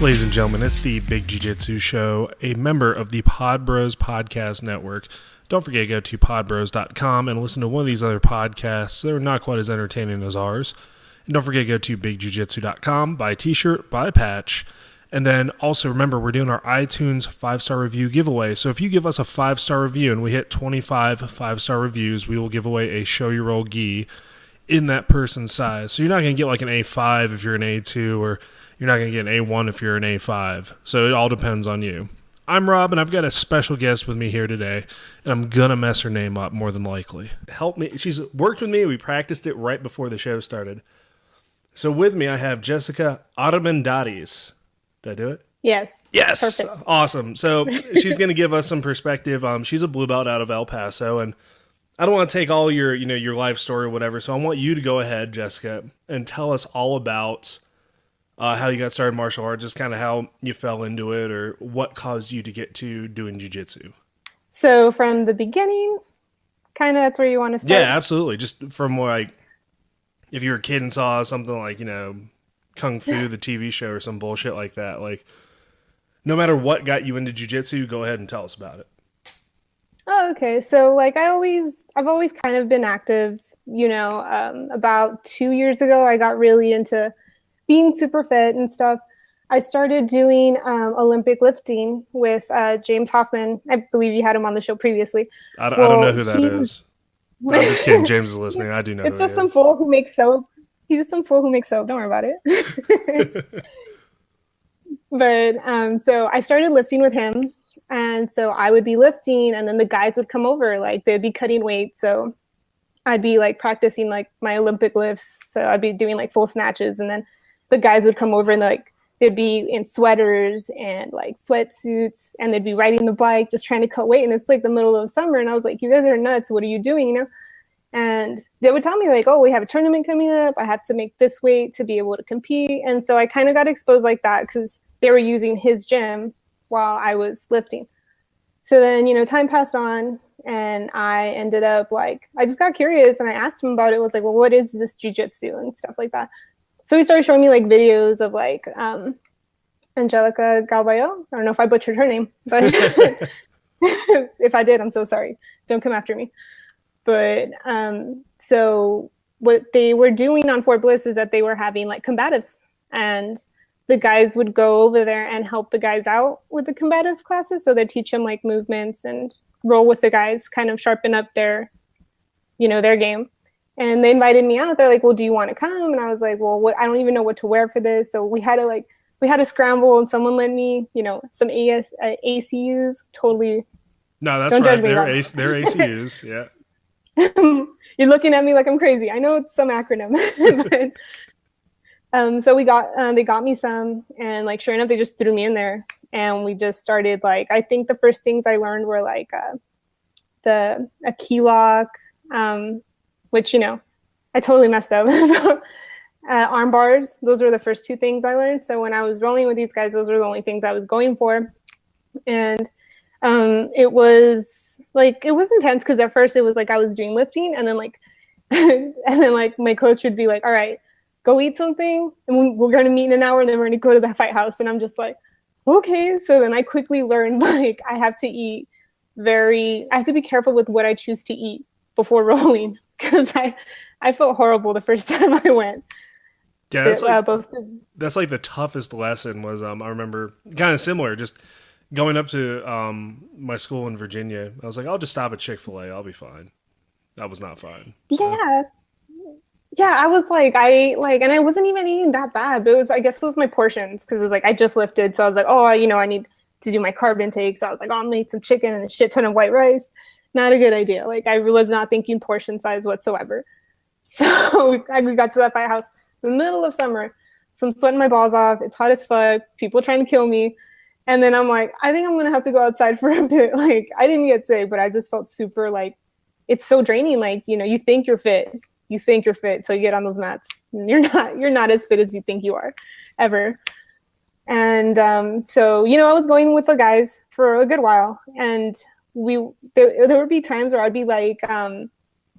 Ladies and gentlemen, it's the Big Jiu-Jitsu Show, a member of the Pod Bros Podcast Network. Don't forget to go to podbros.com and listen to one of these other podcasts. They're not quite as entertaining as ours. And don't forget to go to bigjujitsu.com, buy a t-shirt, buy a patch. And then also remember, we're doing our iTunes 5-star review giveaway. So if you give us a 5-star review and we hit 25 5-star reviews, we will give away a show your roll gi in that person's size. So you're not going to get like an A5 if you're an A2, or you're not going to get an A1 if you're an A5. So it all depends on you. I'm Rob, and I've got a special guest with me here today, and I'm going to mess her name up more than likely. Help me. She's worked with me. We practiced it right before the show started. So with me, I have Jessica Armendariz. Did I do it? Yes. Yes. Perfect. Awesome. So she's going to give us some perspective. She's a blue belt out of El Paso, and I don't want to take all your life story or whatever. So I want you to go ahead, Jessica, and tell us all about how you got started in martial arts, just kind of how you fell into it, or what caused you to get to doing jiu-jitsu. So from the beginning, kind of that's where you want to start? Yeah, absolutely. Just from like, if you were a kid and saw something like, Kung Fu, the TV show, or some bullshit like that, like, no matter what got you into jiu-jitsu, go ahead and tell us about it. Oh, okay. So like I've always kind of been active, about 2 years ago, I got really into being super fit and stuff. I started doing Olympic lifting with James Hoffman. I believe you had him on the show previously. I don't know who that is. I'm just kidding. James is listening. I do know. It's just some fool who makes soap. He's just some fool who makes soap. Don't worry about it. But so I started lifting with him. And so I would be lifting, and then the guys would come over. Like, they'd be cutting weight. So I'd be like practicing like my Olympic lifts. So I'd be doing like full snatches. And then the guys would come over, and they'd be in sweaters and like sweatsuits, and they'd be riding the bike just trying to cut weight. And it's like the middle of summer, and I was like, you guys are nuts. What are you doing? And they would tell me like, oh, we have a tournament coming up. I have to make this weight to be able to compete. And so I kind of got exposed like that because they were using his gym while I was lifting. So then, time passed on, and I ended up like, I just got curious, and I asked him about it. I was like, well, what is this jiu-jitsu and stuff like that? So he started showing me like videos of like Angelica Galbayo. I don't know if I butchered her name, but if I did, I'm so sorry. Don't come after me. But so what they were doing on Fort Bliss is that they were having like combatives, and the guys would go over there and help the guys out with the combatives classes. So they teach them like movements and roll with the guys, kind of sharpen up their game. And they invited me out. They're like, well, do you want to come? And I was like, well, I don't even know what to wear for this. So we had to scramble, and someone lent me, some ACUs. Totally. No, that's right. They're ACUs. Yeah. You're looking at me like I'm crazy. I know it's some acronym. But, so they got me some, and like, sure enough, they just threw me in there, and we just started like, I think the first things I learned were like a key lock, which, I totally messed up. So, arm bars, those were the first two things I learned. So when I was rolling with these guys, those were the only things I was going for. And it was intense, because at first it was like I was doing lifting, and then like, my coach would be like, all right, go eat something, and we're going to meet in an hour, and then we're going to go to the fight house. And I'm just like, okay. So then I quickly learned like I have to be careful with what I choose to eat before rolling, because I felt horrible the first time I went. Yeah, that's like the toughest lesson was, I remember kind of similar, just going up to my school in Virginia. I was like, I'll just stop at Chick-fil-A. I'll be fine. That was not fine. So. Yeah, I was like, and I wasn't even eating that bad, but I guess it was my portions, because it was like, I just lifted. So I was like, oh, I need to do my carb intake. So I was like, oh, I'm gonna eat some chicken and a shit ton of white rice. Not a good idea. Like, I was not thinking portion size whatsoever. So we got to that fight house in the middle of summer. So I'm sweating my balls off. It's hot as fuck. People trying to kill me. And then I'm like, I think I'm going to have to go outside for a bit. Like, I didn't get sick, but I just felt super like, it's so draining. Like, you think you're fit. You think you're fit till you get on those mats. And you're not as fit as you think you are ever. And so, I was going with the guys for a good while. And there would be times where I'd be like, I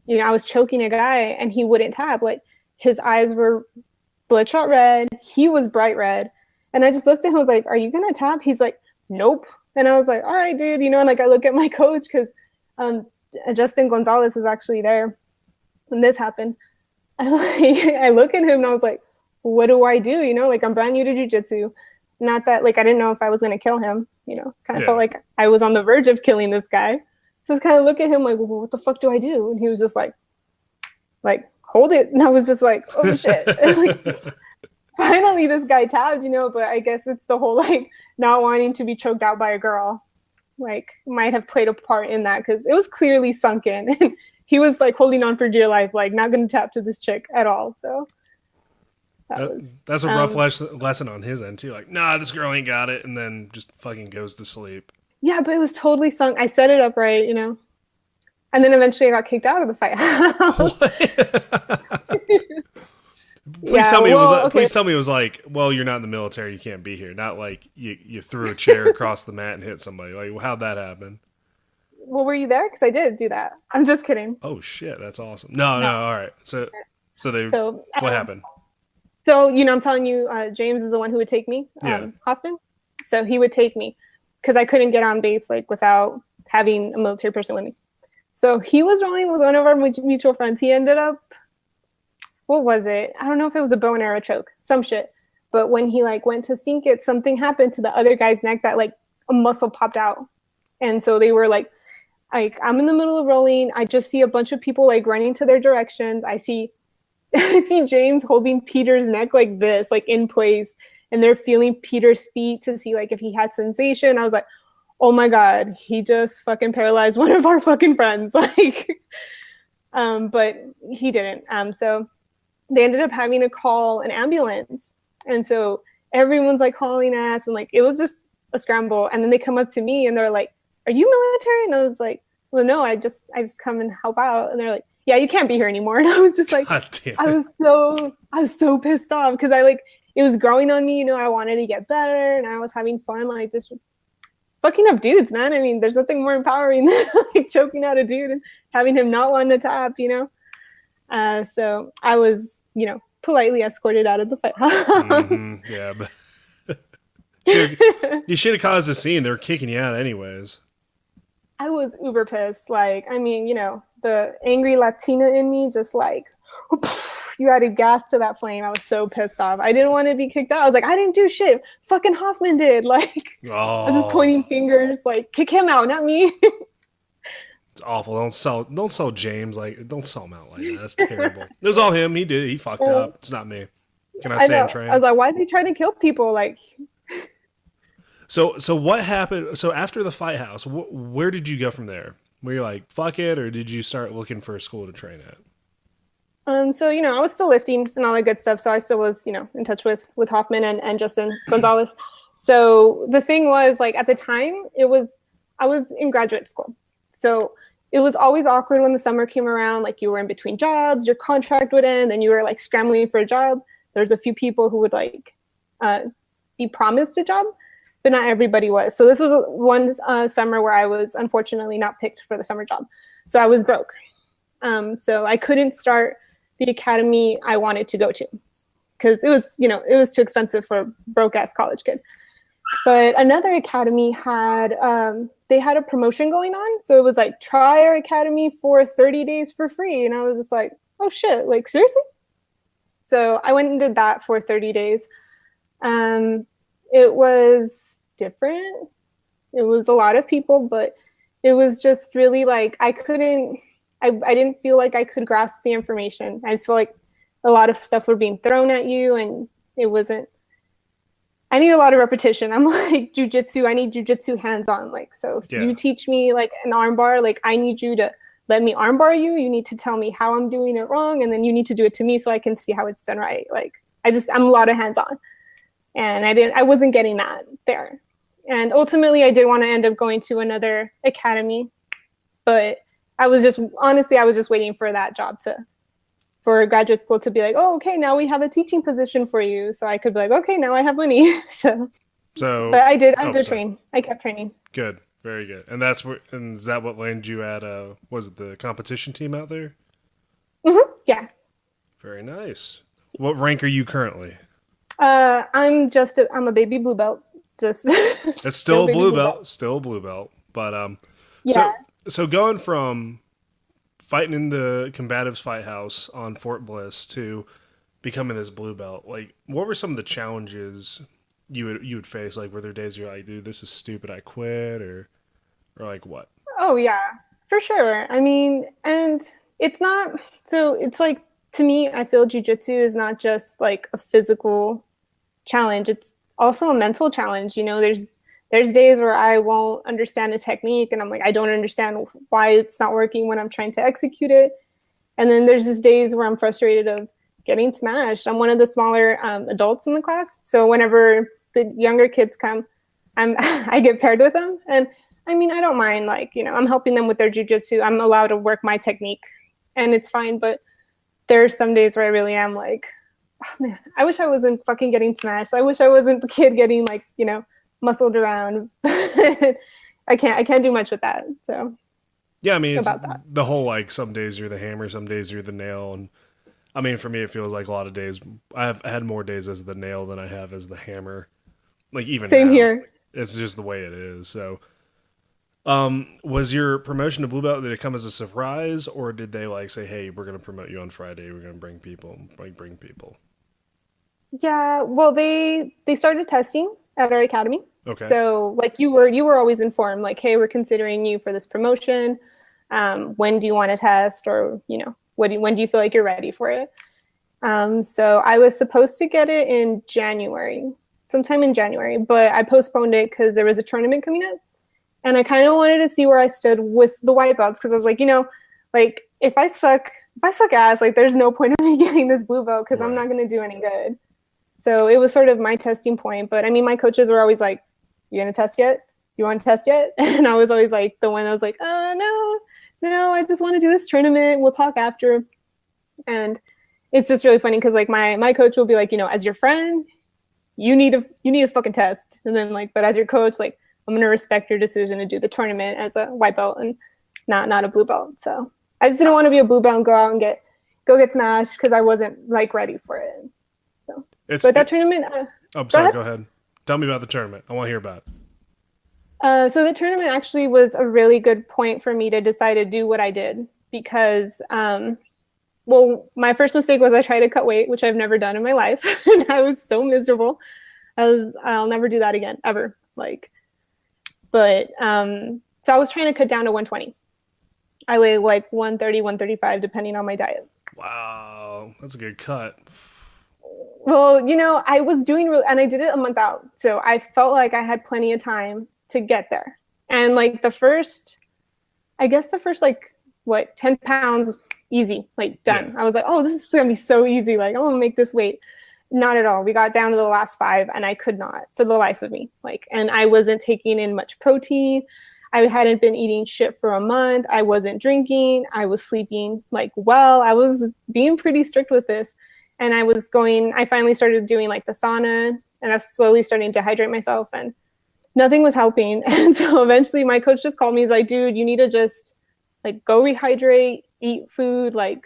was choking a guy, and he wouldn't tap. Like, his eyes were bloodshot red. He was bright red. And I just looked at him, I was like, are you going to tap? He's like, nope. And I was like, all right, dude, you know, and like I look at my coach because Justin Gonzalez was actually there when this happened. I look at him and I was like, what do I do? You know, like I'm brand new to jiu-jitsu. Not that, like, I didn't know if I was going to kill him, you know, kind of felt like I was on the verge of killing this guy. So I just kind of look at him like, well, what the fuck do I do? And he was just like, hold it. And I was just like, oh shit. Like, finally this guy tapped, you know, but I guess it's the whole like not wanting to be choked out by a girl, like might have played a part in that because it was clearly sunk in. And he was like holding on for dear life, like not going to tap to this chick at all. So that's a rough lesson on his end too. Like, nah, this girl ain't got it, and then just fucking goes to sleep. Yeah, but it was totally sunk. I set it up right, you know, and then eventually I got kicked out of the fight. Please tell me it was like, well, you're not in the military, you can't be here. Not like you threw a chair across the mat and hit somebody. Like, how'd that happen? Well, were you there? Because I did do that. I'm just kidding. Oh shit, that's awesome. No, all right. So what happened? So, you know, I'm telling you, James is the one who would take me, Hoffman. So he would take me because I couldn't get on base like without having a military person with me. So he was rolling with one of our mutual friends. He ended up, what was it? I don't know if it was a bow and arrow choke, some shit. But when he like went to sink it, something happened to the other guy's neck that like a muscle popped out. And so they were like I'm in the middle of rolling. I just see a bunch of people like running to their directions. I see James holding Peter's neck like this, like in place. And they're feeling Peter's feet to see like if he had sensation. I was like, oh my God, he just fucking paralyzed one of our fucking friends. Like, but he didn't. So they ended up having to call an ambulance. And so everyone's like hauling ass and like, it was just a scramble. And then they come up to me and they're like, are you military? And I was like, well, no, I just come and help out. And they're like, yeah, you can't be here anymore. And I was just like, I was so pissed off because it was growing on me. You know, I wanted to get better and I was having fun, like just fucking up dudes, man. I mean, there's nothing more empowering than like choking out a dude and having him not want to tap, you know? So I was, you know, politely escorted out of the fight. Yeah, but you should have caused a scene. They were kicking you out anyways. I was uber pissed. Like, I mean, you know, the angry Latina in me just like, you added gas to that flame. I was so pissed off. I didn't want to be kicked out. I was like, I didn't do shit. Fucking Hoffman did. Like, I was just pointing fingers, like, kick him out, not me. It's awful. Don't sell James. Like, don't sell him out like that. That's terrible. It was all him. He did it. He fucked up. It's not me. Can I stay on train? I was like, why is he trying to kill people? Like, So what happened? So after the fight house, where did you go from there? Were you like, fuck it, or did you start looking for a school to train at? So, you know, I was still lifting and all that good stuff. So I still was, you know, in touch with Hoffman and Justin Gonzalez. So the thing was, like, at the time, I was in graduate school. So it was always awkward when the summer came around. Like, you were in between jobs, your contract would end, and you were, like, scrambling for a job. There's a few people who would, like, be promised a job, but not everybody was. So this was one summer where I was unfortunately not picked for the summer job. So I was broke. So I couldn't start the academy I wanted to go to because it was, you know, it was too expensive for a broke ass college kid. But another academy had, they had a promotion going on. So it was like, try our academy for 30 days for free. And I was just like, oh shit, like seriously? So I went and did that for 30 days. It was different. It was a lot of people, but it was just really like, I didn't feel like I could grasp the information. I just feel like a lot of stuff were being thrown at you and it wasn't, I need a lot of repetition. I'm like, jujitsu, I need jujitsu hands-on. Like, so if you teach me like an armbar, like I need you to let me armbar you. You need to tell me how I'm doing it wrong. And then you need to do it to me so I can see how it's done right. Like, I'm a lot of hands-on. And I wasn't getting that there. And ultimately I did want to end up going to another academy, but I was just waiting for that job for graduate school to be like, oh, okay, now we have a teaching position for you. So I could be like, okay, now I have money. So, but I did train. I kept training. Good. Very good. And is that what landed you at, was it the competition team out there? Mm-hmm. Yeah. Very nice. What rank are you currently? I'm a baby blue belt. Just It's still still a baby blue blue belt, belt. still a blue belt. But Yeah. so going from fighting in the combatives fight house on Fort Bliss to becoming this blue belt, like what were some of the challenges you would face? Like were there days you're like, dude, this is stupid, I quit, or like what? Oh yeah, for sure. I mean, and it's not so it's like to me, I feel jujitsu is not just like a physical challenge. It's also a mental challenge. There's days where I won't understand a technique and I'm like, I don't understand why it's not working when I'm trying to execute it. And then there's just days where I'm frustrated of getting smashed. I'm one of the smaller adults in the class. So whenever the younger kids come, I get paired with them. And I mean, I don't mind, like, I'm helping them with their jujitsu. I'm allowed to work my technique and it's fine. But there's some days where I really am like, oh, man, I wish I wasn't fucking getting smashed. I wish I wasn't the kid getting like, muscled around. I can't do much with that. So Yeah, I mean it's about that. the whole like some days you're the hammer, some days you're the nail, and I mean for me it feels like a lot of days I've had more days as the nail than I have as the hammer. Like even Same now, here. it's just the way it is. So, was your promotion to blue belt, did it come as a surprise, or did they like say, "Hey, we're going to promote you on Friday. We're going to bring people." Yeah, well, they started testing at our academy. Okay, So, like you were always informed, like, hey, we're considering you for this promotion. When do you want to test, or when do you feel like you're ready for it? So I was supposed to get it in January, sometime in January, but I postponed it because there was a tournament coming up, and I kind of wanted to see where I stood with the white belts because I was like, like if I suck ass, like there's no point of me getting this blue belt because I'm right. not gonna do any good. So it was sort of my testing point. But I mean, my coaches were always like, "You gonna test yet? You want to test yet?" And I was always like the one that was like, no, no, I just want to do this tournament. We'll talk after." And it's just really funny because like my coach will be like, as your friend, you need a fucking test. And then like, but as your coach, like I'm gonna respect your decision to do the tournament as a white belt and not a blue belt. So I just didn't want to be a blue belt and go out and go get smashed because I wasn't like ready for it. So, It's. but that tournament, I'm go sorry. ahead. Go ahead. Tell me about the tournament. I want to hear about it. So the tournament actually was a really good point for me to decide to do what I did because, well, my first mistake was I tried to cut weight, which I've never done in my life, and I was so miserable. I'll never do that again, ever. Like, but so I was trying to cut down to 120. I weigh like 130, 135, depending on my diet. Wow, that's a good cut. Well, I was doing really, and I did it a month out. So I felt like I had plenty of time to get there. And like I guess the first like, what, 10 pounds, easy, like Yeah, done. I was like, oh, this is going to be so easy. Like, I'm going to make this weight. Not at all. We got down to the last 5 and I could not for the life of me. Like, and I wasn't taking in much protein. I hadn't been eating shit for a month. I wasn't drinking. I was sleeping like well. I was being pretty strict with this. And I finally started doing like the sauna and I was slowly starting to hydrate myself and nothing was helping. And so eventually my coach just called me. He's like, dude, you need to just like go rehydrate, eat food. Like,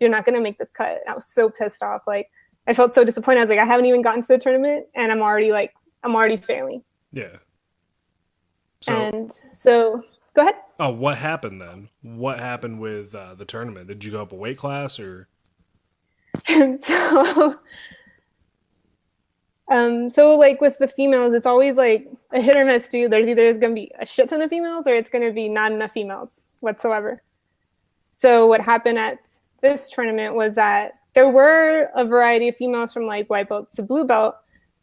you're not going to make this cut. And I was so pissed off. Like, I felt so disappointed. I was like, I haven't even gotten to the tournament and I'm already failing. yeah. So, And so go ahead. oh, what happened then? What happened with the tournament? Did you go up a weight class or? And so like with the females, it's always like a hit or miss, dude. There's going to be a shit ton of females or it's going to be not enough females whatsoever. So what happened at this tournament was that there were a variety of females from like white belt to blue belt,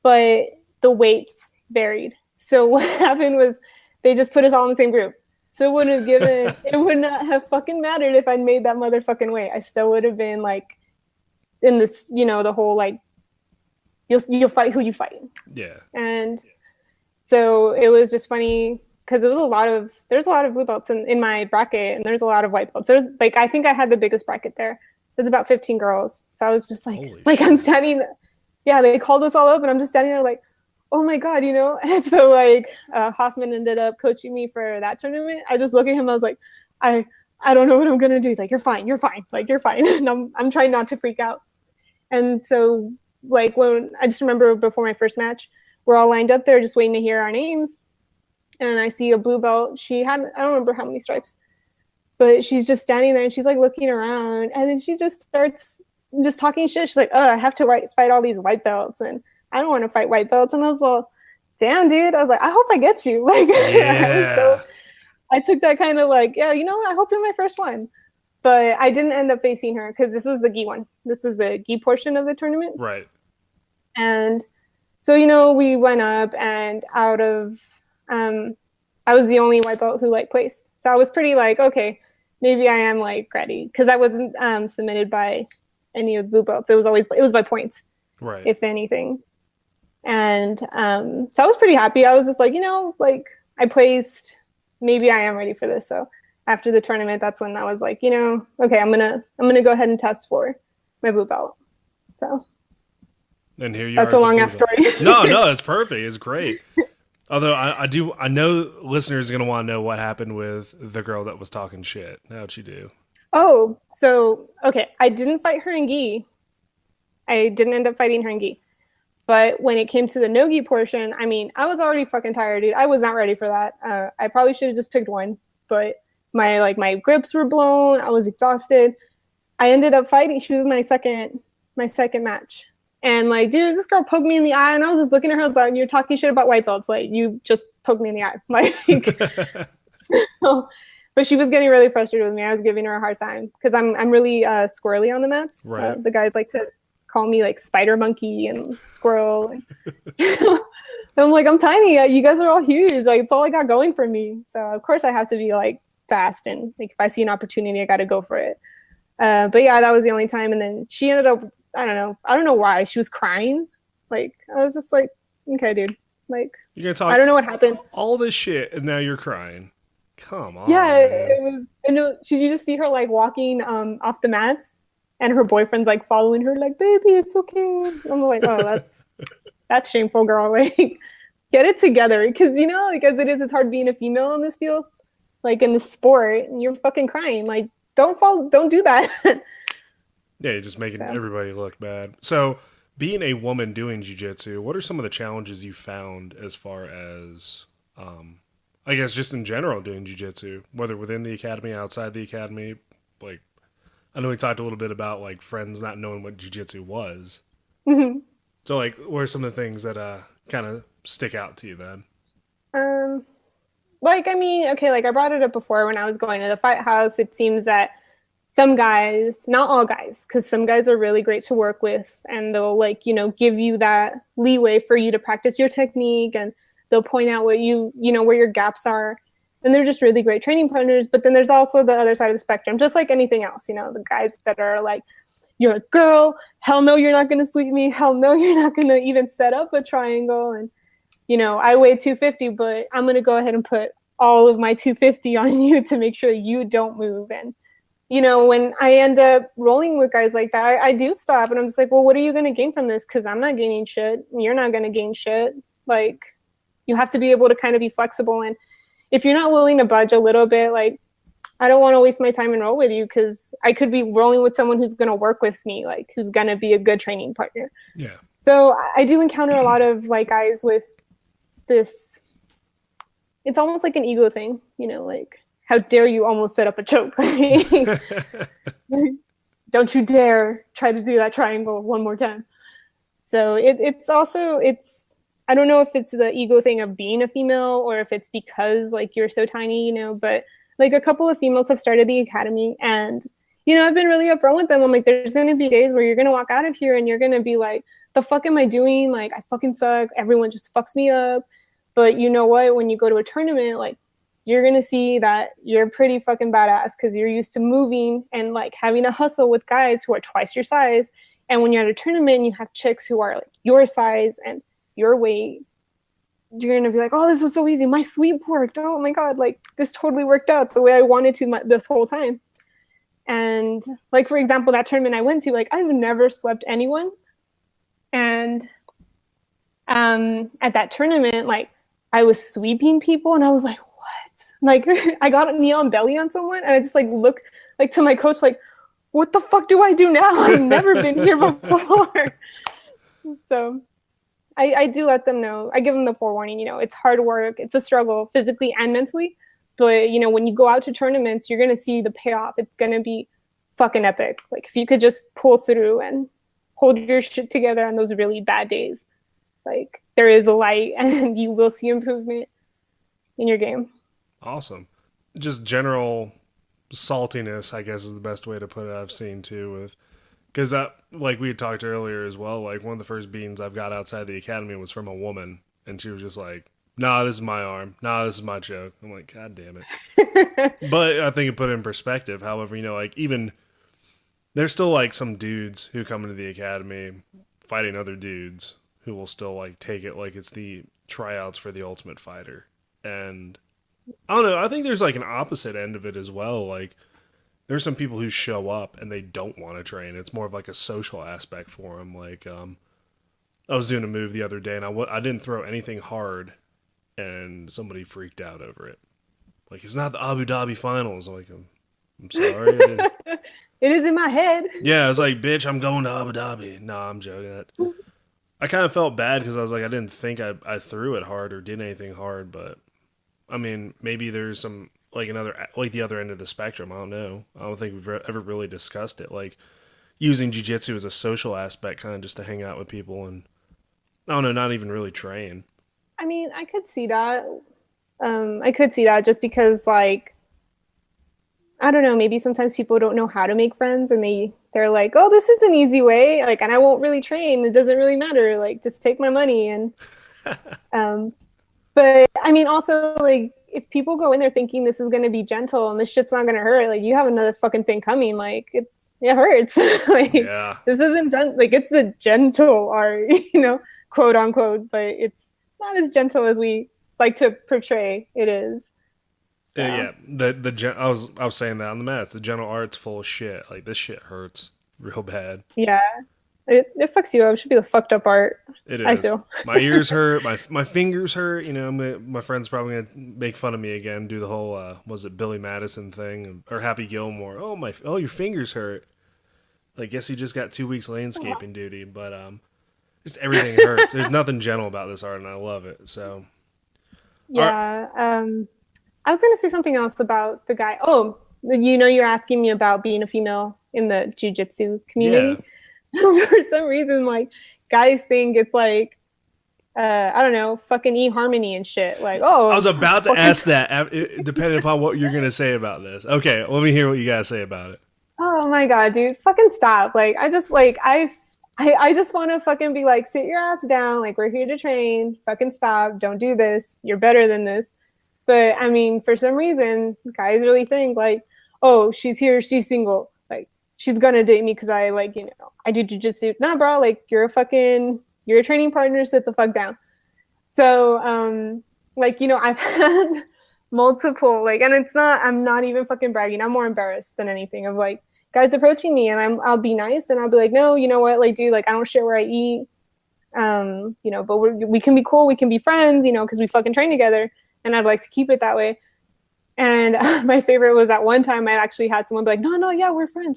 but the weights varied. So what happened was they just put us all in the same group. So it would not have fucking mattered if I'd made that motherfucking weight. I still would have been like in this, the whole like, you'll fight who you fight. Yeah. And so it was just funny because there's a lot of blue belts in my bracket and there's a lot of white belts. There's like, I think I had the biggest bracket there. There's about 15 girls. So I was just like, Holy I'm shit. standing, yeah, they called us all up and I'm just standing there like, oh my God, And so like Hoffman ended up coaching me for that tournament. I just look at him, I was like, I don't know what I'm going to do. He's like, you're fine. Like, you're fine. And I'm trying not to freak out. And so like when I just remember before my first match, we're all lined up there just waiting to hear our names. And I see a blue belt. She had, I don't remember how many stripes, but she's just standing there and she's like looking around. And then she just starts just talking shit. She's like, oh, I have to fight all these white belts. And I don't want to fight white belts. And I was like, damn, dude. I was like, I hope I get you. Like, yeah. I took that kind of like, yeah, you know, I hope you're my first one. But I didn't end up facing her because this was the gi one. This is the gi portion of the tournament. Right. And so, you know, we went up and out of, I was the only white belt who like placed. So I was pretty like, okay, maybe I am like ready. Because I wasn't submitted by any of the blue belts. It was by points, right? If anything. And so I was pretty happy. I was just like, you know, like I placed, maybe I am ready for this. So after the tournament, that's when I was like, you know, okay, I'm gonna go ahead and test for my blue belt. So and here you that's are. A long ass story. No, it's perfect. It's great. Although I know listeners are gonna want to know what happened with the girl that was talking shit. How'd she do? Oh, so okay, I didn't fight her in gi. I didn't end up fighting her in gi. But when it came to the no gi portion, I mean, I was already fucking tired, dude. I was not ready for that. I probably should have just picked one, but my grips were blown. I was exhausted. I ended up fighting. She was my second match. And like, dude, this girl poked me in the eye, and I was just looking at her like, you're talking shit about white belts. Like, you just poked me in the eye. Like, but she was getting really frustrated with me. I was giving her a hard time because I'm really squirrely on the mats. Right. The guys like to call me like spider monkey and squirrel. I'm like, I'm tiny. You guys are all huge. Like, it's all I got going for me. So of course I have to be like fast, and like if I see an opportunity, I got to go for it. But yeah, that was the only time. And then she ended up, I don't know why she was crying. Like, I was just like, okay, dude, like, you're gonna talk, I don't know what happened. All this shit, and now you're crying. Come on. Yeah, it was. And should you just see her like walking off the mats, and her boyfriend's like following her, like, baby, it's okay. I'm like, oh, that's shameful, girl. Like, get it together, because you know, like as it is, it's hard being a female in this field, like in the sport, and you're fucking crying. Like, don't do that. Yeah, you're just making everybody look bad. So, being a woman doing jiu-jitsu, what are some of the challenges you found as far as, I guess, just in general doing jiu-jitsu, whether within the academy, outside the academy? Like, I know we talked a little bit about like friends not knowing what jiu-jitsu was. Mm-hmm. So, like, what are some of the things that kind of stick out to you then? Like, I mean, okay, like I brought it up before when I was going to the fight house. It seems that some guys, not all guys, because some guys are really great to work with, and they'll like, you know, give you that leeway for you to practice your technique, and they'll point out what you know, where your gaps are. And they're just really great training partners. But then there's also the other side of the spectrum, just like anything else, you know, the guys that are like, you're a girl, hell no, you're not going to sweep me. Hell no, you're not going to even set up a triangle. And, you know, I weigh 250, but I'm going to go ahead and put all of my 250 on you to make sure you don't move. And, you know, when I end up rolling with guys like that, I do stop, and I'm just like, well, what are you going to gain from this? Because I'm not gaining shit. You're not going to gain shit. Like, you have to be able to kind of be flexible. And if you're not willing to budge a little bit, like, I don't want to waste my time and roll with you, because I could be rolling with someone who's going to work with me, like who's going to be a good training partner. Yeah. So I do encounter a lot of like guys with this, it's almost like an ego thing, you know, like, how dare you almost set up a choke? Don't you dare try to do that triangle one more time. So it's also, I don't know if it's the ego thing of being a female, or if it's because like you're so tiny, you know, but like a couple of females have started the academy, and, you know, I've been really upfront with them. I'm like, there's going to be days where you're going to walk out of here and you're going to be like, the fuck am I doing? Like, I fucking suck. Everyone just fucks me up. But you know what? When you go to a tournament, like, you're going to see that you're pretty fucking badass, because you're used to moving and like having a hustle with guys who are twice your size. And when you're at a tournament, you have chicks who are like your size and your weight. You're going to be like, oh, this was so easy. My sweep worked. Oh my God. Like, this totally worked out the way I wanted to this whole time. And like, for example, that tournament I went to, like, I've never swept anyone. And at that tournament, like, I was sweeping people, and I was like, like, I got a knee on belly on someone, and I just like look like to my coach, like, what the fuck do I do now? I've never been here before. So I do let them know. I give them the forewarning, it's hard work. It's a struggle physically and mentally. But, when you go out to tournaments, you're going to see the payoff. It's going to be fucking epic. Like, if you could just pull through and hold your shit together on those really bad days, like, there is a light and you will see improvement in your game. Awesome. Just general saltiness, I guess, is the best way to put it. I've seen too with because like we had talked earlier as well. Like one of the first beans I've got outside the academy was from a woman, and she was just like, "Nah, this is my arm. Nah, this is my joke." I'm like, "God damn it!" But I think it put it in perspective. However, like even there's still like some dudes who come into the academy fighting other dudes who will still like take it like it's the tryouts for the Ultimate Fighter, and I don't know. I think there's like an opposite end of it as well. Like there's some people who show up and they don't want to train. It's more of like a social aspect for them. Like I was doing a move the other day and I didn't throw anything hard, and somebody freaked out over it. Like it's not the Abu Dhabi finals. I'm like, I'm sorry. I didn't. It is in my head. Yeah, I was like, bitch, I'm going to Abu Dhabi. Nah, I'm joking. I kind of felt bad because I was like, I didn't think I threw it hard or did anything hard, but I mean, maybe there's some like the other end of the spectrum. I don't know. I don't think we've ever really discussed it. Like using jiu-jitsu as a social aspect, kind of just to hang out with people and I don't know, not even really train. I mean, I could see that. I could see that just because, like, I don't know, maybe sometimes people don't know how to make friends and they're like, oh, this is an easy way. Like, and I won't really train. It doesn't really matter. Like, just take my money. And, but I mean, also, like, if people go in there thinking this is going to be gentle and this shit's not going to hurt, like, you have another fucking thing coming. Like, it hurts. Like, yeah. This isn't like, it's the gentle art, quote unquote, but it's not as gentle as we like to portray it is. So. Yeah. I was saying that on the mat. The gentle art's full of shit. Like this shit hurts real bad. Yeah. It fucks you up. It should be the fucked up art. It is. I feel. My ears hurt. My fingers hurt. My friend's probably gonna make fun of me again. Do the whole was it Billy Madison thing or Happy Gilmore? Oh your fingers hurt. Like guess you just got 2 weeks landscaping duty, but just everything hurts. There's nothing gentle about this art, and I love it. So yeah. I was gonna say something else about the guy. Oh, you're asking me about being a female in the jiu-jitsu community. Yeah. For some reason, like guys think it's like I don't know, fucking eHarmony and shit. Like, oh, I was about to ask that, depending upon what you're gonna say about this. Okay, let me hear what you gotta say about it. Oh my god, dude, fucking stop! Like, I just want to fucking be like, sit your ass down. Like, we're here to train. Fucking stop! Don't do this. You're better than this. But I mean, for some reason, guys really think like, oh, she's here, she's single. Like, she's gonna date me because I I do jujitsu. Nah, bro, like you're a training partner, sit the fuck down. So, I've had multiple, and I'm not even fucking bragging. I'm more embarrassed than anything of like guys approaching me and I'll be nice and I'll be like, no, you know what? Like, dude, like I don't share where I eat. But we can be cool. We can be friends, because we fucking train together. And I'd like to keep it that way. And my favorite was that one time I actually had someone be like, no, yeah, we're friends.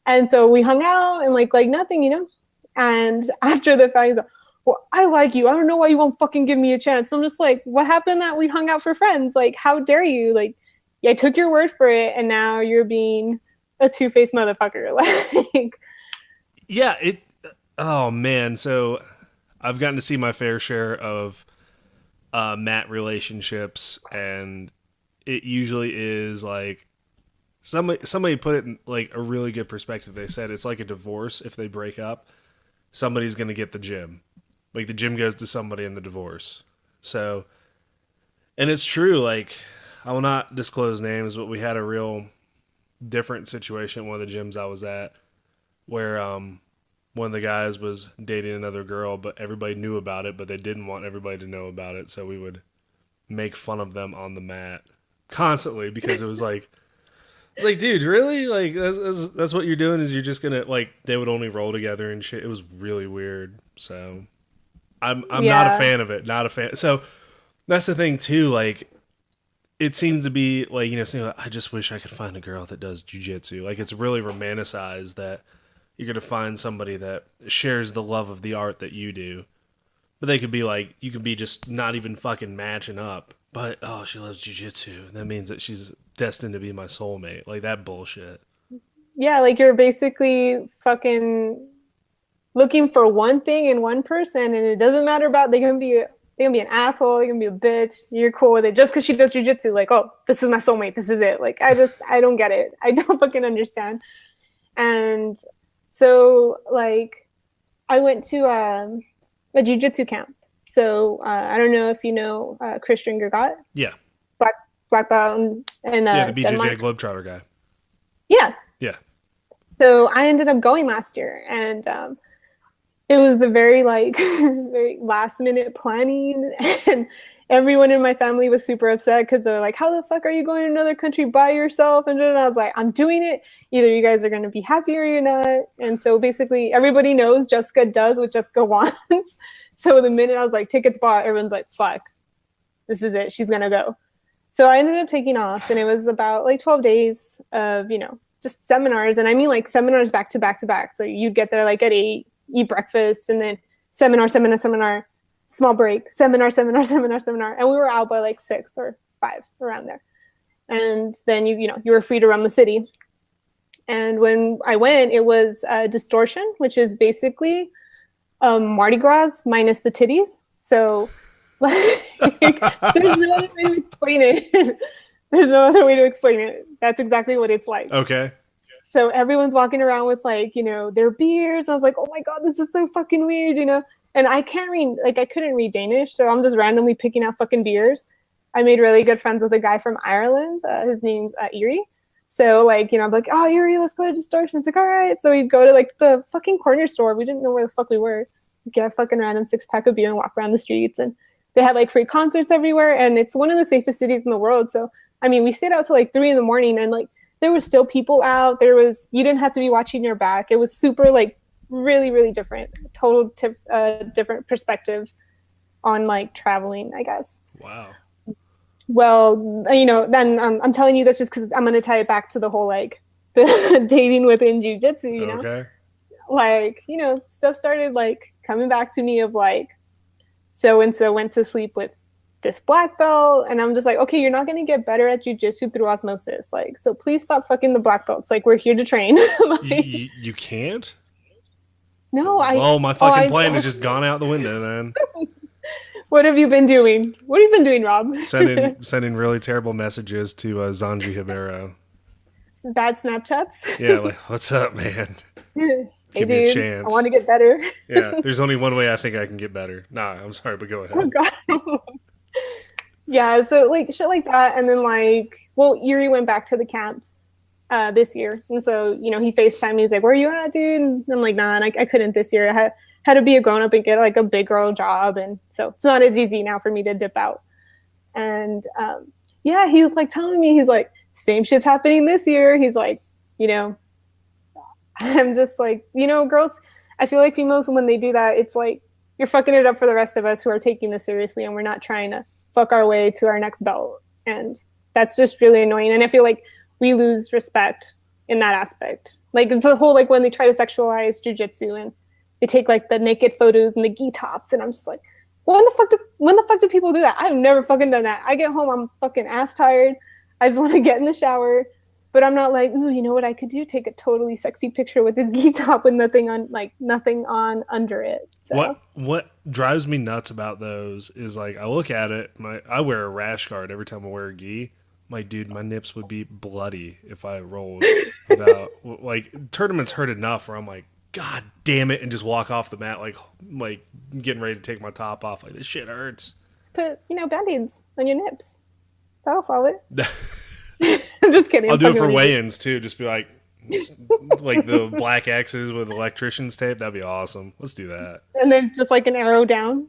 And so we hung out and like nothing, And after the fact, he's like, well, I like you. I don't know why you won't fucking give me a chance. So I'm just like, what happened that we hung out for friends? Like, how dare you? Like, yeah, I took your word for it. And now you're being a two-faced motherfucker. Like, yeah, oh man. So I've gotten to see my fair share of mat relationships, and it usually is like somebody put it in like a really good perspective. They said it's like a divorce. If they break up, somebody's going to get the gym. Like the gym goes to somebody in the divorce. So, and it's true. Like I will not disclose names, but we had a real different situation at one of the gyms I was at where one of the guys was dating another girl, but everybody knew about it, but they didn't want everybody to know about it. So we would make fun of them on the mat constantly because it was like, dude, really? Like that's what you're doing is you're just going to like, they would only roll together and shit. It was really weird. So I'm not a fan of it. Not a fan. So that's the thing too. Like it seems to be like, saying, I just wish I could find a girl that does jiu-jitsu. Like it's really romanticized that you're going to find somebody that shares the love of the art that you do. But they could be like, you could be just not even fucking matching up. But, oh, she loves jujitsu. That means that she's destined to be my soulmate. Like, that bullshit. Yeah, like you're basically fucking looking for one thing in one person, and it doesn't matter about they can be an asshole, they can be a bitch. You're cool with it just because she does jujitsu. Like, oh, this is my soulmate. This is it. Like, I don't get it. I don't fucking understand. And so, like, I went to a jujitsu camp. So I don't know if you know Christian Gagat. Yeah. Black belt and yeah, the BJJ Denmark. Globetrotter guy. Yeah. Yeah. So I ended up going last year, and it was the very very last minute planning, and everyone in my family was super upset because they're like, how the fuck are you going to another country by yourself? And I was like, I'm doing it. Either you guys are going to be happy or you're not. And so basically everybody knows Jessica does what Jessica wants. So the minute I was like, tickets bought, everyone's like, fuck, this is it. She's going to go. So I ended up taking off, and it was about like 12 days of, just seminars. And I mean like seminars back to back to back. So you'd get there like at 8, eat breakfast, and then seminar, small break, seminar. And we were out by like 6 or 5 around there. And then you were free to run the city. And when I went, it was distortion, which is basically Mardi Gras minus the titties. So like, there's no other way to explain it. There's no other way to explain it. That's exactly what it's like. Okay. So everyone's walking around with like, their beards. I was like, oh my God, this is so fucking weird, And I can't read, like I couldn't read Danish. So I'm just randomly picking out fucking beers. I made really good friends with a guy from Ireland. His name's Erie. So like, I'm like, oh, Erie, let's go to Distortion. It's like, all right. So we'd go to like the fucking corner store. We didn't know where the fuck we were. Get a fucking random 6-pack of beer and walk around the streets. And they had like free concerts everywhere. And it's one of the safest cities in the world. So, I mean, we stayed out till like 3 a.m. and like, there were still people out. You didn't have to be watching your back. It was super like really, really different, different perspective on like traveling, I guess. Wow. Well, then I'm telling you that's just because I'm going to tie it back to the whole like the dating within jiu-jitsu, Okay. Like, stuff started like coming back to me of like, so-and-so went to sleep with this black belt, and I'm just like, okay, you're not going to get better at jiu-jitsu through osmosis. Like, so please stop fucking the black belts. Like, we're here to train. Like, you can't? No, my fucking plan has just gone out the window then. What have you been doing? What have you been doing, Rob? Sending really terrible messages to Zanji Hibero. Bad Snapchats? Yeah, like, what's up, man? Hey, Give me a chance. I want to get better. Yeah, there's only one way I think I can get better. Nah, I'm sorry, but go ahead. Oh, God. Yeah, so like shit like that. And then like, well, Yuri went back to the camps this year. And so, he FaceTimed me. He's like, where are you at, dude? And I'm like, nah, I couldn't this year. I had to be a grown up and get like a big girl job. And so it's not as easy now for me to dip out. And yeah, he's like telling me, he's like, same shit's happening this year. He's like, I'm just like, girls, I feel like females, when they do that, it's like, you're fucking it up for the rest of us who are taking this seriously, and we're not trying to fuck our way to our next belt. And that's just really annoying. And I feel like we lose respect in that aspect. Like, it's the whole, like, when they try to sexualize jiu-jitsu and they take like the naked photos and the gi tops, and I'm just like, well, when the fuck do people do that? I've never fucking done that. I get home, I'm fucking ass tired. I just want to get in the shower, but I'm not like, ooh, you know what I could do? Take a totally sexy picture with this gi top with nothing on under it. So. What drives me nuts about those is like, I look at it, I wear a rash guard every time I wear a gi. My nips would be bloody if I rolled without, like, tournaments hurt enough where I'm like, God damn it, and just walk off the mat like getting ready to take my top off. Like, this shit hurts. Just put, Band-Aids on your nips. That'll solve it. I'm just kidding. I'll do it for weigh-ins too. Just be like the black X's with electrician's tape. That'd be awesome. Let's do that. And then just like an arrow down.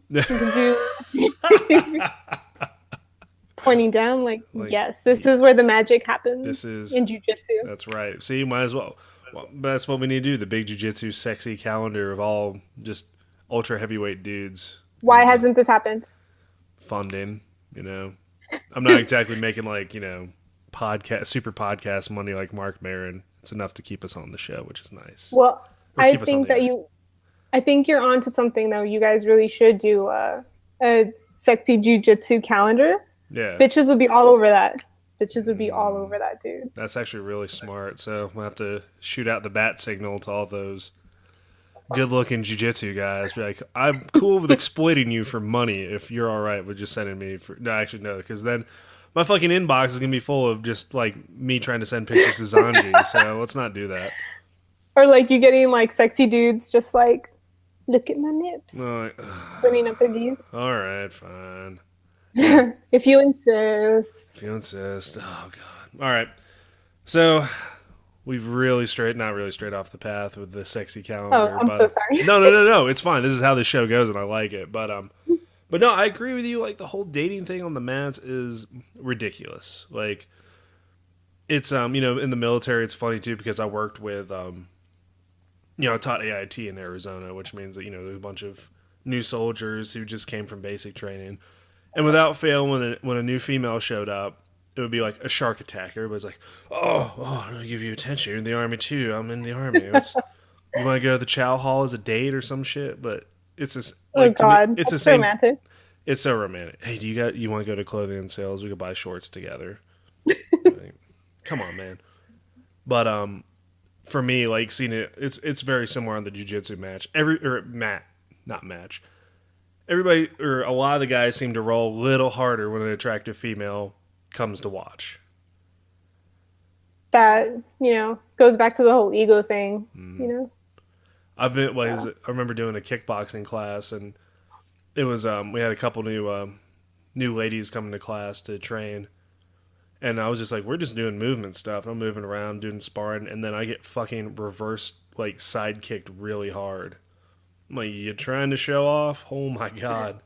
Pointing down, like, yes, this is where the magic happens. This is in jiu-jitsu. That's right. See, you might as well. That's what we need to do. The big jiu-jitsu sexy calendar of all just ultra heavyweight dudes. Why hasn't this happened? Funding, I'm not exactly making like, super podcast money like Mark Maron. It's enough to keep us on the show, which is nice. Well, Or I keep us on think the that air. I think you're onto something though. You guys really should do a sexy jujitsu calendar. Yeah. Bitches would be all over that. Bitches would be all over that, dude. That's actually really smart. So we'll have to shoot out the bat signal to all those good-looking jiu-jitsu guys. Be like, I'm cool with exploiting you for money if you're all right with just sending me. No, actually, no, because then my fucking inbox is gonna be full of just like me trying to send pictures to Zanji. So let's not do that. Or like you getting like sexy dudes just like, look at my nips, Like, putting up their geese. all right, fine. If you insist. If you insist. Oh god. All right. So we've really not really straight off the path with the sexy calendar. Oh, I'm so sorry. No. It's fine. This is how the show goes, and I like it. But no, I agree with you. Like the whole dating thing on the mats is ridiculous. Like it's in the military, it's funny too because I worked with I taught AIT in Arizona, which means that there's a bunch of new soldiers who just came from basic training, and without fail, when a new female showed up, it would be like a shark attack. Everybody's like, "Oh, I'm gonna give you attention. You're in the army too. I'm in the army. You want to go to the chow hall as a date or some shit?" But it's just like, oh god, to me, it's the so same. romantic. It's so romantic. Hey, you want to go to clothing and sales? We could buy shorts together. Like, come on, man. But for me, like seeing it's very similar on the jiu-jitsu match. Not match. Everybody or a lot of the guys seem to roll a little harder when an attractive female comes to watch. That goes back to the whole ego thing. I remember doing a kickboxing class, and it was we had a couple new ladies coming to class to train, and I was just like, we're just doing movement stuff. I'm moving around doing sparring, and then I get fucking reversed like side kicked really hard. I'm like, you trying to show off? Oh my god.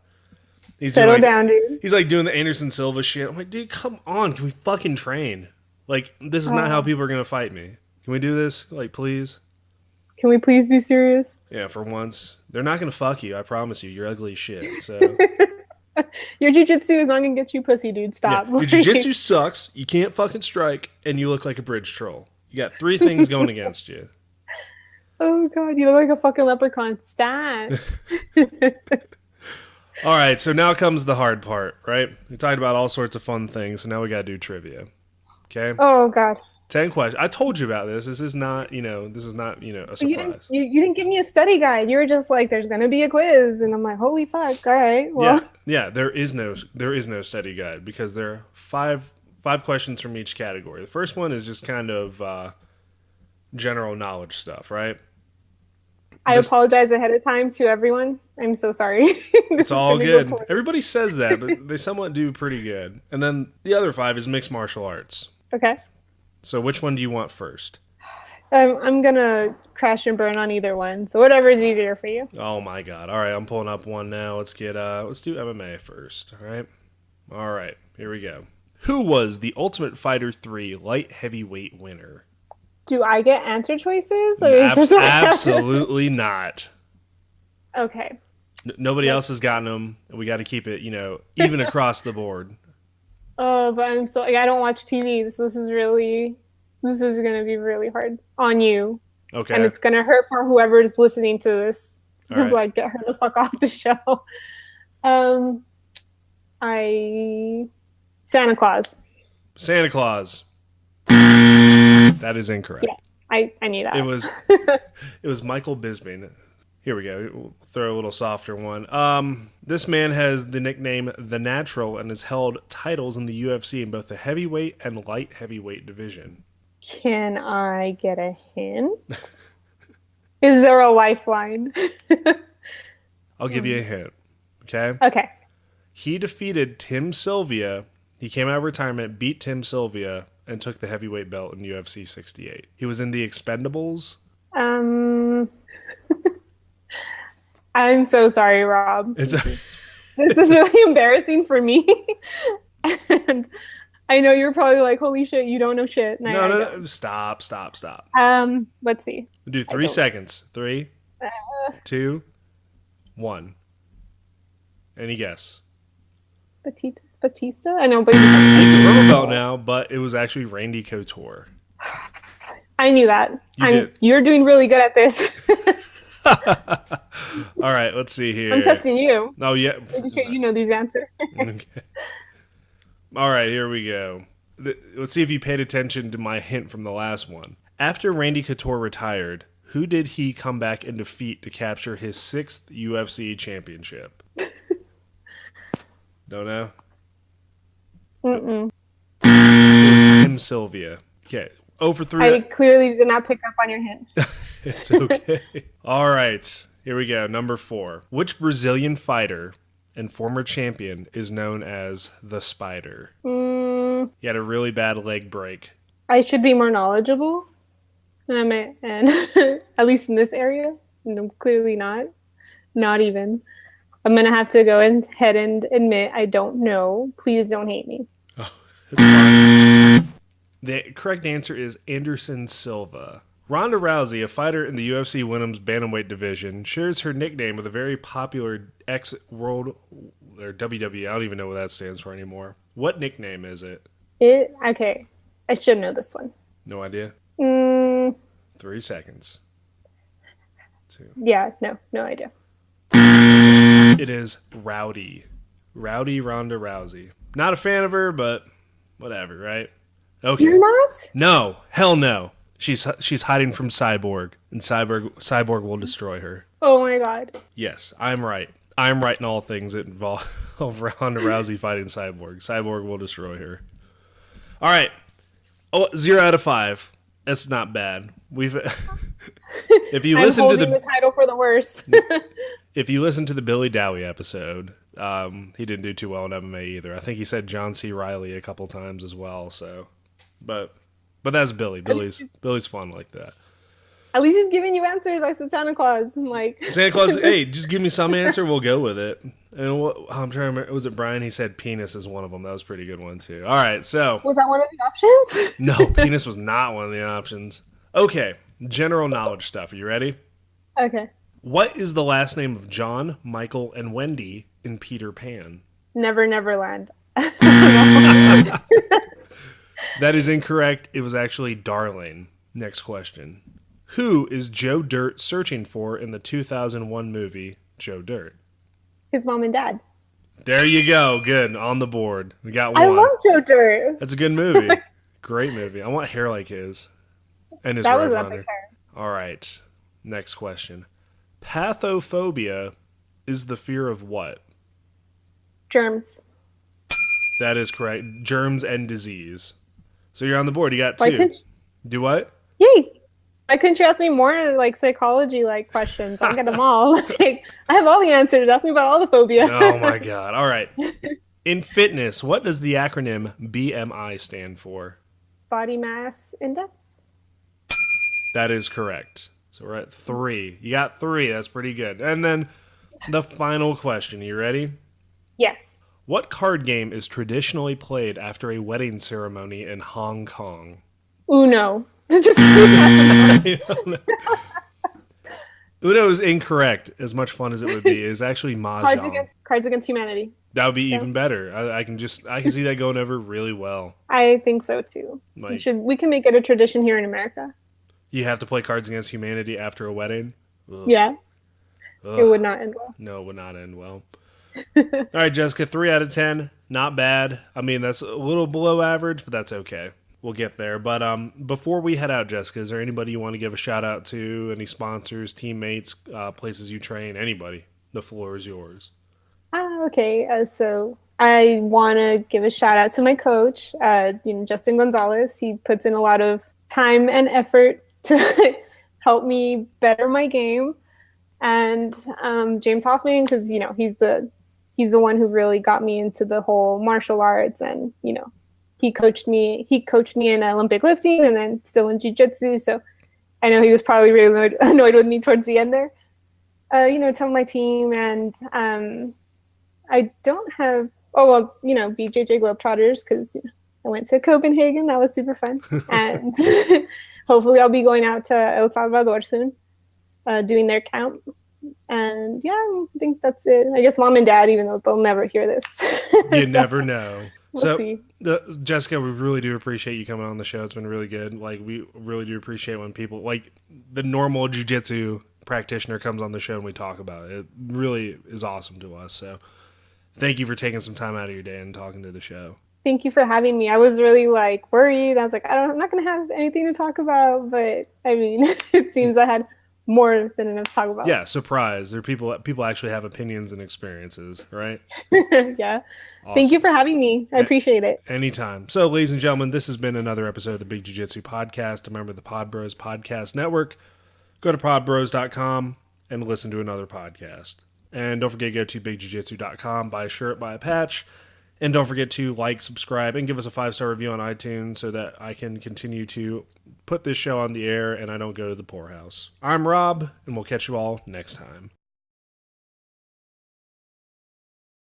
Settle down, dude. He's like doing the Anderson Silva shit. I'm like, dude, come on. Can we fucking train? Like, this is not how people are going to fight me. Can we do this? Like, please? Can we please be serious? Yeah, for once. They're not going to fuck you. I promise you. You're ugly as shit. So your jiu-jitsu is not going to get you pussy, dude. Stop. Yeah, your jiu-jitsu sucks. You can't fucking strike. And you look like a bridge troll. You got 3 things going against you. Oh, God. You look like a fucking leprechaun. Stop. All right, so now comes the hard part, right? We talked about all sorts of fun things, so now we got to do trivia. Okay? Oh, God. 10 questions. I told you about this. This is not, a surprise. You didn't give me a study guide. You were just like, there's going to be a quiz. And I'm like, holy fuck. All right. Well. Yeah, there is no study guide because there are five questions from each category. The first one is just kind of general knowledge stuff, right? I apologize ahead of time to everyone. I'm so sorry. It's all good. Everybody says that, but they somewhat do pretty good. And then the other 5 is mixed martial arts. Okay. So which one do you want first? I'm going to crash and burn on either one. So whatever is easier for you. Oh my god. All right, I'm pulling up one now. Let's do MMA first, all right. Here we go. Who was the Ultimate Fighter 3 light heavyweight winner? Do I get answer choices? Or is this absolutely not. Okay. Nobody else has gotten them. We got to keep it, even across the board. Oh, but I'm so I don't watch TV. This is going to be really hard on you. Okay. And it's going to hurt for whoever's listening to this. Right. Like, get her the fuck off the show. Santa Claus. Santa Claus. That is incorrect. Yeah, I knew that. It was Michael Bisping. Here we go. We'll throw a little softer one. This man has the nickname The Natural and has held titles in the UFC in both the heavyweight and light heavyweight division. Can I get a hint? Is there a lifeline? I'll give you a hint. Okay? Okay. He defeated Tim Sylvia. He came out of retirement, beat Tim Sylvia, and took the heavyweight belt in UFC 68. He was in the Expendables. I'm so sorry, Rob. This is really embarrassing for me. And I know you're probably like, holy shit, you don't know shit. No. Stop. Let's see. We'll do 3 seconds. 3, 2, 1. Any guess? Batista? I know, but it's a rubber belt now, but it was actually Randy Couture. I knew that. Did. You're doing really good at this. All right, let's see here. I'm testing you. Oh, yeah. Making sure you know these answers. Okay. All right, here we go. Let's see if you paid attention to my hint from the last one. After Randy Couture retired, who did he come back and defeat to capture his 6th UFC championship? Don't know? Mm-mm. It's Tim Sylvia. Okay. 0 for 3. I clearly did not pick up on your hint. It's okay. All right. Here we go. Number 4. Which Brazilian fighter and former champion is known as the Spider? He had a really bad leg break. I should be more knowledgeable. And at least in this area. And I'm clearly not. Not even. I'm going to have to go ahead and admit I don't know. Please don't hate me. Oh, that's fine. The correct answer is Anderson Silva. Ronda Rousey, a fighter in the UFC Women's Bantamweight division, shares her nickname with a very popular ex-World or WWE. I don't even know what that stands for anymore. What nickname is it? Okay. I should know this one. No idea? 3 seconds. 2. Yeah, no idea. It is Rowdy. Rowdy Ronda Rousey. Not a fan of her, but whatever, right? Okay. You're not? No. Hell no. She's hiding from Cyborg, and Cyborg will destroy her. Oh my god. Yes, I'm right. I'm right in all things that involve Ronda Rousey fighting Cyborg. Cyborg will destroy her. All right. 0 out of 5. That's not bad. If you listen to the title for the worst. If you listen to the Billy Dowie episode, he didn't do too well in MMA either. I think he said John C. Reilly a couple times as well. So, but that's Billy. Billy's fun like that. At least he's giving you answers like Santa Claus. Santa Claus, hey, just give me some answer, we'll go with it. And I'm trying to remember, was it Brian? He said penis is one of them. That was a pretty good one too. All right, so was that one of the options? No, penis was not one of the options. Okay, general knowledge stuff. Are you ready? Okay. What is the last name of John, Michael, and Wendy in Peter Pan? Neverland. That is incorrect. It was actually Darling. Next question. Who is Joe Dirt searching for in the 2001 movie Joe Dirt? His mom and dad. There you go. Good. On the board. We got one. I love Joe Dirt. That's a good movie. Great movie. I want hair like his. And his Roadrunner. All right. Next question. Pathophobia is the fear of what? Germs. That is correct. Germs and disease. So you're on the board. You got 2. Do what? Yay. Why couldn't you ask me more psychology questions? I'll get them all. I have all the answers. Ask me about all the phobia. Oh my god. All right. In fitness, what does the acronym BMI stand for? Body mass index. That is correct. So we're at 3. You got 3. That's pretty good. And then the final question. You ready? Yes. What card game is traditionally played after a wedding ceremony in Hong Kong? Uno. Just Uno is incorrect. As much fun as it would be, is actually Mahjong. Cards Against Humanity. That would be even better. I can see that going over really well. I think so too. We can make it a tradition here in America. You have to play Cards Against Humanity after a wedding? Ugh. Yeah. Ugh. It would not end well. No, it would not end well. All right, Jessica, 3 out of 10. Not bad. I mean, that's a little below average, but that's okay. We'll get there. But before we head out, Jessica, is there anybody you want to give a shout out to? Any sponsors, teammates, places you train? Anybody? The floor is yours. Okay. So I want to give a shout out to my coach, Justin Gonzalez. He puts in a lot of time and effort to help me better my game. And James Hoffman, because he's the one who really got me into the whole martial arts, and he coached me in Olympic lifting and then still in jiu-jitsu. So I know he was probably really annoyed with me towards the end there. Tell my team, and I don't have BJJ Globetrotters, because I went to Copenhagen. That was super fun. And hopefully I'll be going out to El Salvador soon, doing their camp. And yeah, I think that's it. I guess mom and dad, even though they'll never hear this. You never know. We'll see. Jessica, we really do appreciate you coming on the show. It's been really good. Like, we really do appreciate when people, like, the normal jiu-jitsu practitioner comes on the show and we talk about it. It really is awesome to us. So thank you for taking some time out of your day and talking to the show. Thank you for having me. I was really like worried. I was like, I'm not going to have anything to talk about, but I mean, it seems I had more than enough to talk about. Yeah, surprise. There are people actually have opinions and experiences, right? Yeah. Awesome. Thank you for having me. I appreciate it. Anytime. So, ladies and gentlemen, this has been another episode of the Big Jiu-Jitsu Podcast, a member of the Pod Bros Podcast Network. Go to podbros.com and listen to another podcast. And don't forget to go to bigjujitsu.com, buy a shirt, buy a patch. And don't forget to like, subscribe, and give us a 5-star review on iTunes so that I can continue to put this show on the air and I don't go to the poorhouse. I'm Rob, and we'll catch you all next time.